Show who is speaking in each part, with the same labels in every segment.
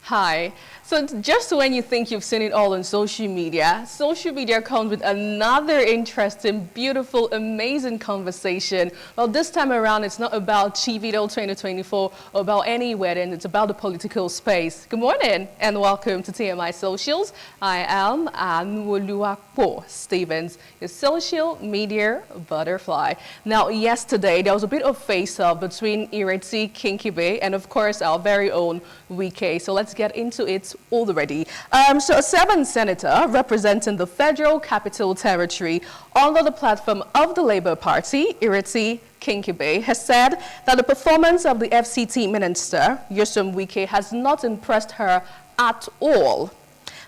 Speaker 1: Hi. So just when you think you've seen it all on social media comes with another interesting, beautiful, amazing conversation. Well, this time around, it's not about Chivido 2024 or about any wedding. It's about the political space. Good morning and welcome to TMI Socials. I am Anwoluwapo Stevens, your social media butterfly. Now, yesterday, there was a bit of face-off between Ireti Kingibe and, of course, our very own Wike. So let's get into it already. So a 7th senator representing the Federal Capital Territory under the platform of the Labour Party, Ireti Kingibe, has said that the performance of the FCT minister, Nyesom Wike, has not impressed her at all.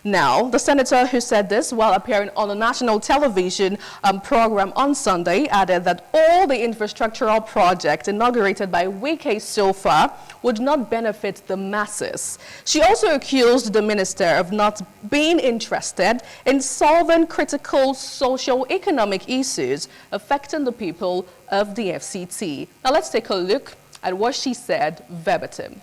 Speaker 1: Now, the senator who said this while appearing on a national television program on Sunday added that all the infrastructural projects inaugurated by Wike so far would not benefit the masses. She also accused the minister of not being interested in solving critical socio-economic issues affecting the people of the FCT. Now, let's take a look at what she said verbatim.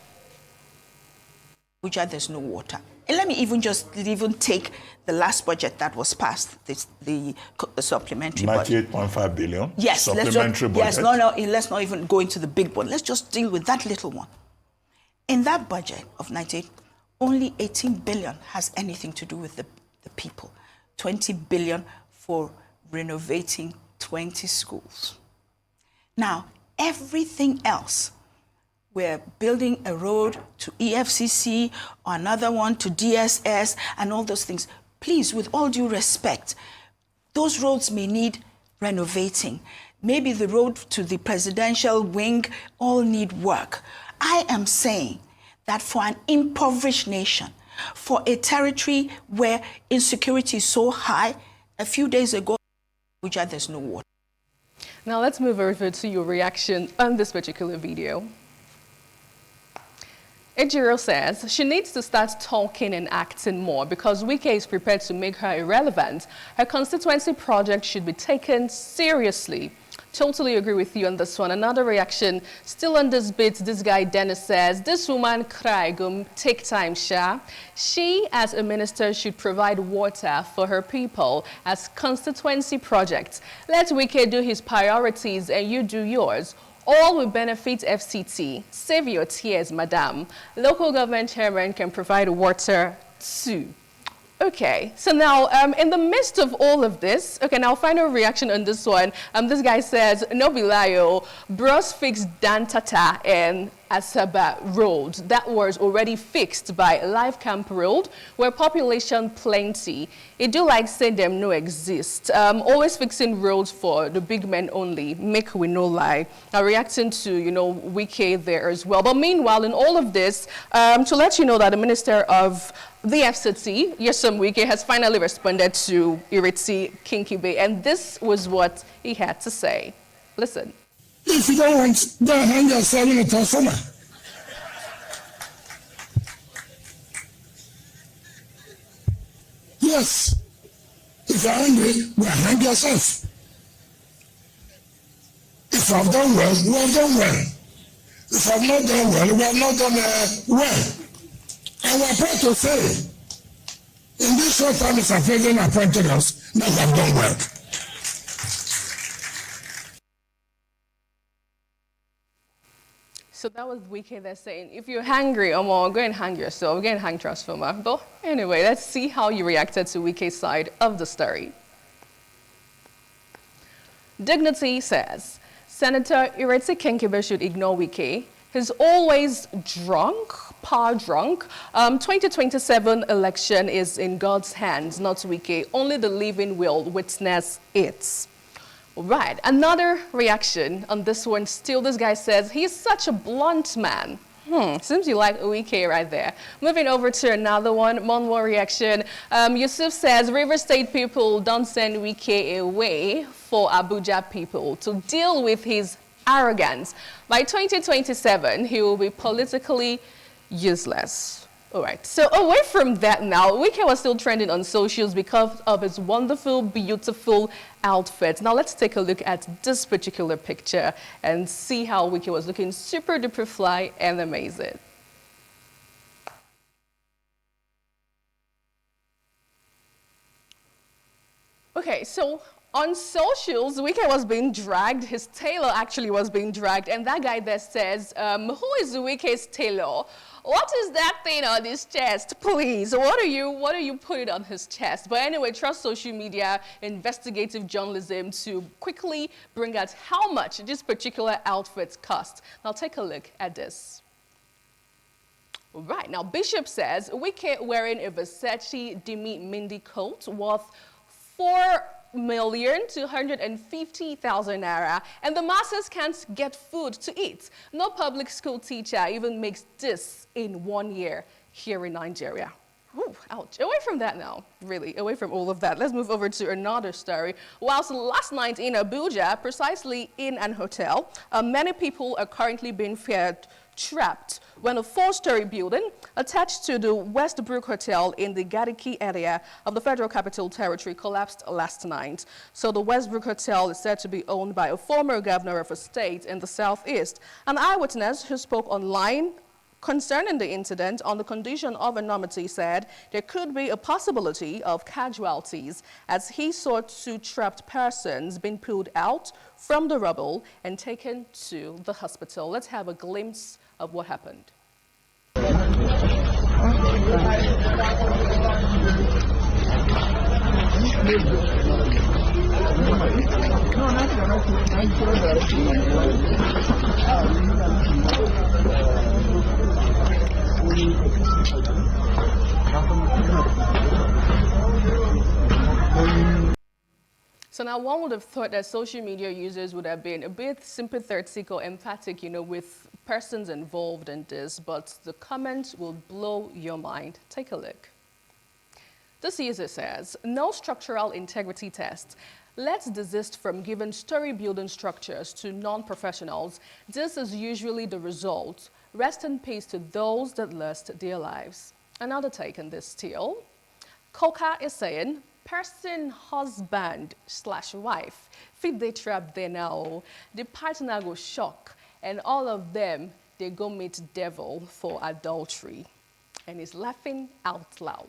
Speaker 2: Abuja, there's no water. And let me even take the last budget that was passed, the supplementary budget.
Speaker 3: 98.5 billion.
Speaker 2: Yes,
Speaker 3: supplementary budget.
Speaker 2: Yes, let's not even go into the big one. Let's just deal with that little one. In that budget of 98, only 18 billion has anything to do with the people. 20 billion for renovating 20 schools. Now, everything else, we're building a road to EFCC or another one to DSS and all those things. Please, with all due respect, those roads may need renovating. Maybe the road to the presidential wing all need work. I am saying that for an impoverished nation, for a territory where insecurity is so high, a few days ago, Abuja, there's no water.
Speaker 1: Now let's move over to your reaction on this particular video. Ejiro says she needs to start talking and acting more because Wike is prepared to make her irrelevant. Her constituency project should be taken seriously. Totally agree with you on this one. Another reaction, still on this bit, this guy Dennis says, this woman cry, go take time, Sha. She, as a minister, should provide water for her people as constituency projects. Let Wike do his priorities and you do yours. All will benefit FCT. Save your tears, madam. Local government chairman can provide water too. Okay, so now in the midst of all of this, okay, now final reaction on this one. This guy says, no bilayo, bros fixed Dantata and Asaba Road. That was already fixed by Life Camp Road, where population plenty. It do like say them no exist. Always fixing roads for the big men only. Make we no lie. Now reacting to, you know, Wike there as well. But meanwhile, in all of this, to let you know that the Minister of the FCT, Nyesom Wike, has finally responded to Ireti Kingibe, and this was what he had to say. Listen.
Speaker 4: If you don't want, go hang yourself in a transformer. Yes. If you're angry, well, hang yourself. If I've done well, we have done well. If I've not done well, we have not done well. And we're proud to say, in this short time Mr. President appointed us, now we have done well.
Speaker 1: So that was Wike there saying, if you're hungry, go and hang yourself, go and hang transformer. But anyway, let's see how you reacted to Wike's side of the story. Dignity says, Senator Ireti Kingibe should ignore Wike. He's always drunk, power drunk. 2027 election is in God's hands, not Wike. Only the living will witness it. Right, another reaction on this one still. This guy says, he's such a blunt man. Seems you like Wike right there. Moving over to another one, more reaction. Yusuf says, River State people don't send Wike away for Abuja people to deal with his arrogance. By 2027, he will be politically useless. All right, so away from that now, Wike was still trending on socials because of his wonderful, beautiful outfit. Now let's take a look at this particular picture and see how Wike was looking super duper fly and amazing. Okay, so on socials, Wike was being dragged. His tailor actually was being dragged. And that guy there says, who is Wike's tailor? What is that thing on his chest, please? What are you putting on his chest? But anyway, trust social media, investigative journalism to quickly bring out how much this particular outfit cost. Now take a look at this. Right, now Bishop says, Wike wearing a Versace Demi Mindy coat worth 4,250,000 naira, and the masses can't get food to eat. No public school teacher even makes this in 1 year here in Nigeria. Ooh, ouch. Away from that now, really, away from all of that. Let's move over to another story. Whilst last night in Abuja, precisely in an hotel, many people are currently being trapped when a four-story building attached to the Westbrook Hotel in the Garki area of the Federal Capital Territory collapsed last night. So the Westbrook Hotel is said to be owned by a former governor of a state in the southeast. An eyewitness who spoke online concerning the incident on the condition of anonymity said there could be a possibility of casualties as he saw two trapped persons being pulled out from the rubble and taken to the hospital. Let's have a glimpse of what happened. So now one would have thought that social media users would have been a bit sympathetic or emphatic, with persons involved in this, but the comment will blow your mind. Take a look. This user says, no structural integrity test. Let's desist from giving story building structures to non-professionals. This is usually the result. Rest in peace to those that lost their lives. Another take on this still. Coca is saying, person, husband / wife, fit they trap there now. The partner go shock, and all of them, they go meet devil for adultery. And he's laughing out loud.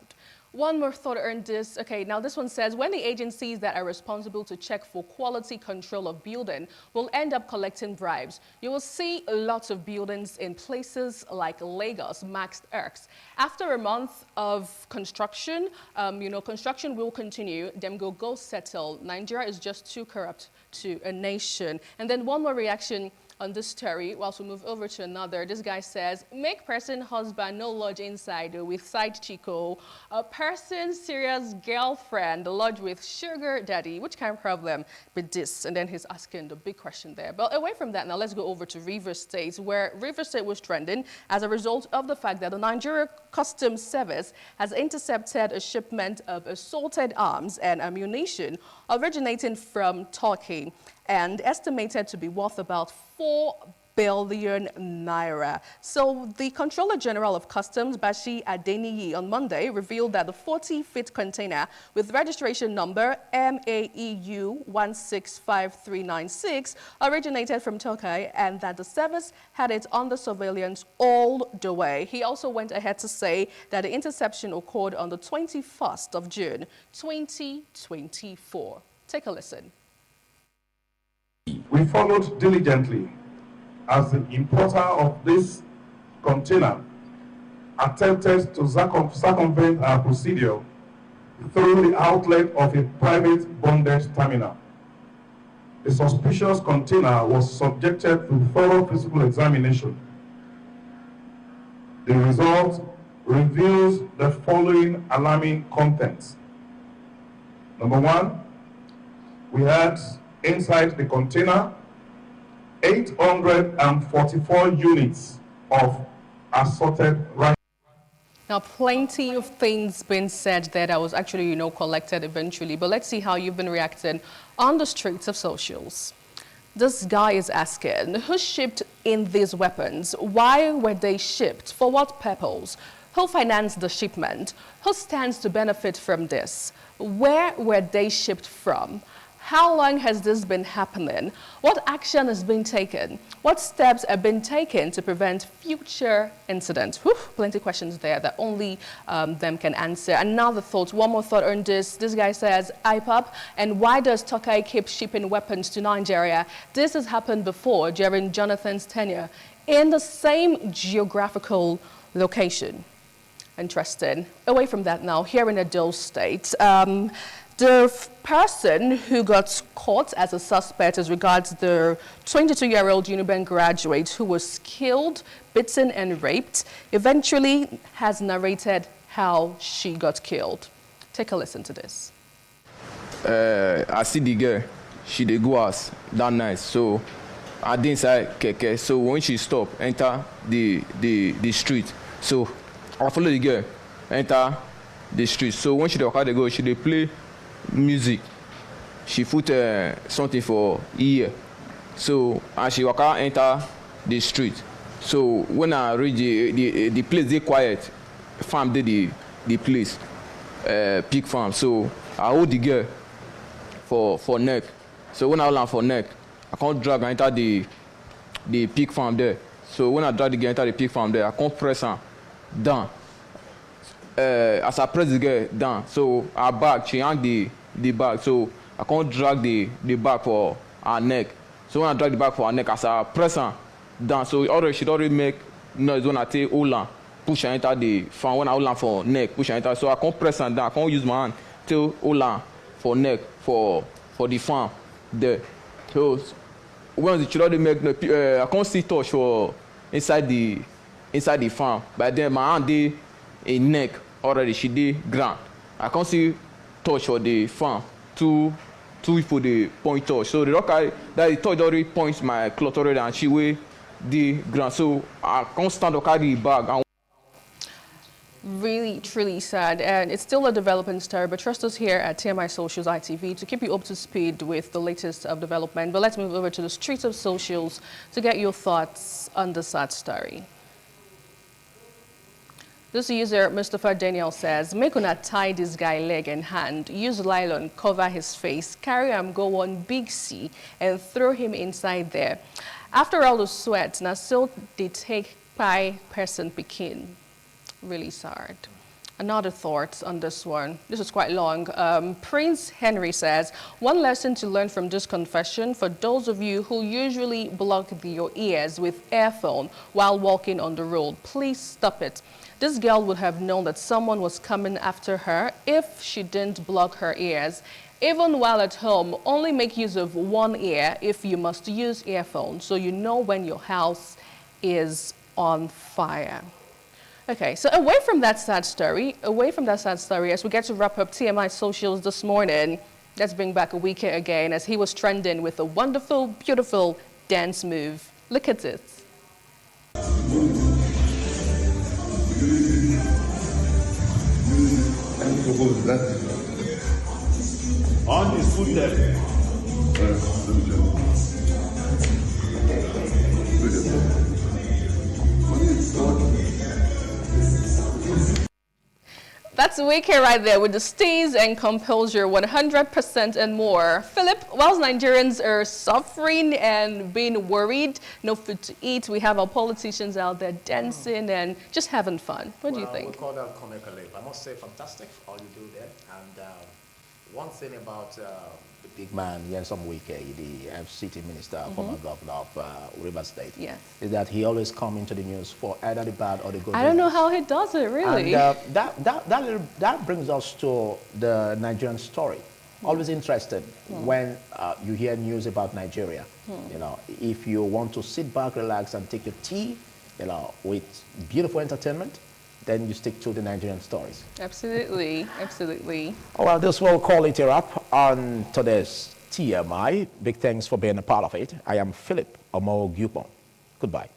Speaker 1: One more thought earned this. Okay, now this one says, when the agencies that are responsible to check for quality control of building will end up collecting bribes, you will see lots of buildings in places like Lagos marked X. After a month of construction, construction will continue. Them go settle. Nigeria is just too corrupt to a nation. And then one more reaction on this story, whilst we move over to another. This guy says, make person husband no lodge inside with side chico. A person serious girlfriend lodge with sugar daddy. Which kind of problem with this? And then he's asking the big question there. But away from that, now let's go over to Rivers State, where Rivers State was trending as a result of the fact that the Nigeria Customs Service has intercepted a shipment of assaulted arms and ammunition originating from Turkey and estimated to be worth about 4 billion naira. So the Controller General of Customs, Bashi Adeniyi, on Monday revealed that the 40-feet container with registration number MAEU 165396 originated from Turkey and that the service had it under surveillance all the way. He also went ahead to say that the interception occurred on the 21st of June, 2024. Take a listen.
Speaker 3: We followed diligently as the importer of this container attempted to circumvent our procedure through the outlet of a private bondage terminal. The suspicious container was subjected to thorough physical examination. The result reveals the following alarming contents. Number one, we had inside the container 844 units of assorted rice.
Speaker 1: Now, plenty of things being said there that was actually, collected eventually. But let's see how you've been reacting on the streets of socials. This guy is asking, who shipped in these weapons? Why were they shipped? For what purpose? Who financed the shipment? Who stands to benefit from this? Where were they shipped from? How long has this been happening? What action has been taken? What steps have been taken to prevent future incidents? Whew, plenty of questions there that only them can answer. Another thought, one more thought on this. This guy says, IPOP, and why does Turkey keep shipping weapons to Nigeria? This has happened before during Jonathan's tenure in the same geographical location. Interesting. Away from that now, here in Edo State, the person who got caught as a suspect as regards the 22-year-old Uniben graduate who was killed, beaten and raped, eventually has narrated how she got killed. Take a listen to this.
Speaker 5: I see the girl, she dey go house that night, so I dey inside keke, so when she stop, enter the street, so I follow the girl, enter the street, so when she dey waka dey go, she dey play music, she put something for ear, so as she waka enter the street, so when I reach the place dey quiet, farm dey the place, pig farm, so I hold the girl for neck, so when I hold am for neck, I can't drag her enter the pig farm there, so when I drag the girl enter the pig farm there, I can't press her down. As I press the girl down, so her back, she hang the bag, so I can't drag the bag for her neck. So when I drag the bag for her neck, as I press her down, so she already make noise when I take hold her, push her enter the farm. When I hold her for neck, push her enter. So I can't press her down, I can't use my hand to hold her for neck for the farm there. So when she already make noise, I can't see touch for inside the farm. But then my hand dey in neck already, she dey ground. I can't see touch for the farm. Two people dey point touch. So the rock that the touch already points my cloth already, and she way the ground. So I can't stand to carry the bag. And
Speaker 1: really, truly sad, and it's still a developing story, but trust us here at TMI Socials ITV to keep you up to speed with the latest of development. But let's move over to the streets of socials to get your thoughts on the sad story. This user, Mustafa Daniel, says, make una tie this guy leg and hand, use nylon, cover his face, carry him, go on Big C, and throw him inside there. After all the sweat, now still they take by person pikin. Really sad. Another thought on this one. This is quite long. Prince Henry says, one lesson to learn from this confession for those of you who usually block your ears with earphone while walking on the road, please stop it. This girl would have known that someone was coming after her if she didn't block her ears. Even while at home, only make use of one ear if you must use earphones, so you know when your house is on fire. Okay, so away from that sad story, as we get to wrap up TMI Socials this morning, let's bring back Wike again as he was trending with a wonderful, beautiful dance move. Look at it.
Speaker 6: On his foot there.
Speaker 1: That's Wike right there with the steez and composure, 100% and more. Philip, whilst Nigerians are suffering and being worried, no food to eat, we have our politicians out there dancing and just having fun. What do you think?
Speaker 7: We call that comically. I must say, fantastic for all you do there. And one thing about the big man, Nyesom Wike, the city minister, former governor of Rivers State, is that he always comes into the news for either the bad or the good.
Speaker 1: I don't know how he does it, really.
Speaker 7: And that brings us to the Nigerian story. Always interested when you hear news about Nigeria. You know, if you want to sit back, relax, and take your tea, you know, with beautiful entertainment, then you stick to the Nigerian stories.
Speaker 1: Absolutely, absolutely.
Speaker 7: Well, this will call it a wrap on today's TMI. Big thanks for being a part of it. I am Philip Omo Gupon. Goodbye.